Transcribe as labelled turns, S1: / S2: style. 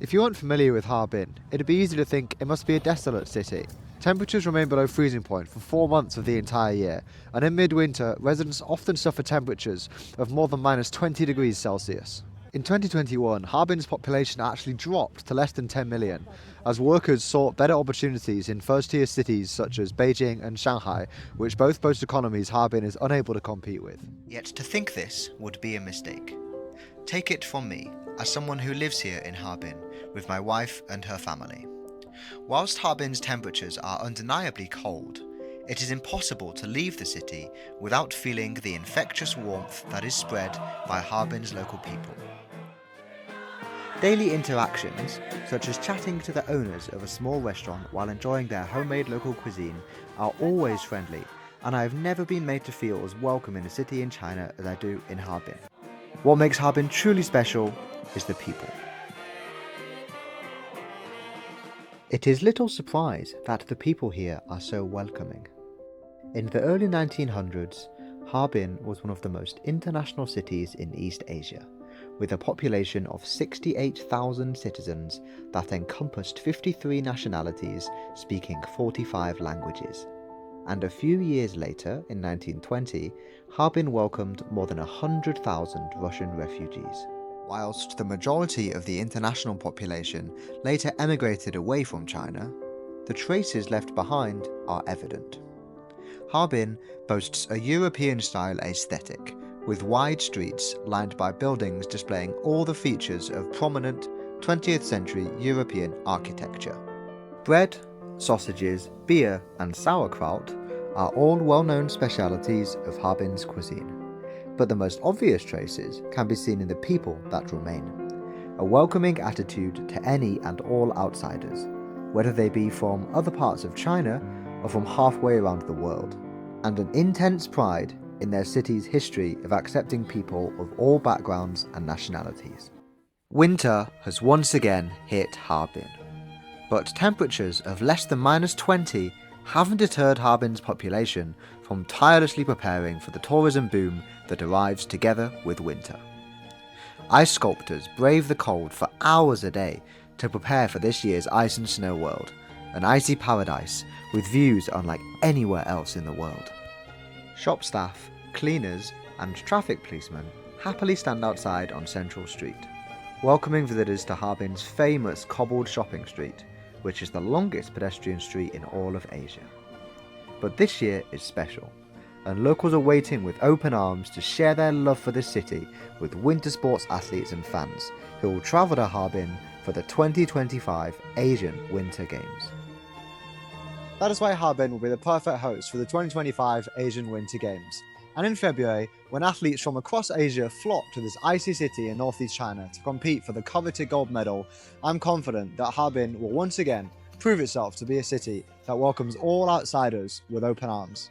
S1: If you aren't familiar with Harbin, it'd be easy to think it must be a desolate city. Temperatures remain below freezing point for 4 months of the entire year, and in midwinter, residents often suffer temperatures of more than minus 20 degrees Celsius. In 2021, Harbin's population actually dropped to less than 10 million, as workers sought better opportunities in first-tier cities such as Beijing and Shanghai, which both boast economies Harbin is unable to compete with.
S2: Yet to think this would be a mistake. Take it from me, as someone who lives here in Harbin, with my wife and her family. Whilst Harbin's temperatures are undeniably cold, it is impossible to leave the city without feeling the infectious warmth that is spread by Harbin's local people. Daily interactions, such as chatting to the owners of a small restaurant while enjoying their homemade local cuisine, are always friendly, and I have never been made to feel as welcome in a city in China as I do in Harbin. What makes Harbin truly special is the people. It is little surprise that the people here are so welcoming. In the early 1900s, Harbin was one of the most international cities in East Asia, with a population of 68,000 citizens that encompassed 53 nationalities speaking 45 languages. And a few years later, in 1920, Harbin welcomed more than 100,000 Russian refugees. Whilst the majority of the international population later emigrated away from China, the traces left behind are evident. Harbin boasts a European-style aesthetic, with wide streets lined by buildings displaying all the features of prominent 20th century European architecture. Bread, sausages, beer and sauerkraut are all well-known specialities of Harbin's cuisine. But the most obvious traces can be seen in the people that remain. A welcoming attitude to any and all outsiders, whether they be from other parts of China or from halfway around the world, and an intense pride in their city's history of accepting people of all backgrounds and nationalities. Winter has once again hit Harbin, but temperatures of less than minus 20 haven't deterred Harbin's population from tirelessly preparing for the tourism boom that arrives together with winter. Ice sculptors brave the cold for hours a day to prepare for this year's Ice and Snow World, an icy paradise with views unlike anywhere else in the world. Shop staff, cleaners and traffic policemen happily stand outside on Central Street, welcoming visitors to Harbin's famous cobbled shopping street, which is the longest pedestrian street in all of Asia. But this year is special, and locals are waiting with open arms to share their love for this city with winter sports athletes and fans who will travel to Harbin for the 2025 Asian Winter Games.
S1: That is why Harbin will be the perfect host for the 2025 Asian Winter Games. And in February, when athletes from across Asia flock to this icy city in northeast China to compete for the coveted gold medal, I'm confident that Harbin will once again prove itself to be a city that welcomes all outsiders with open arms.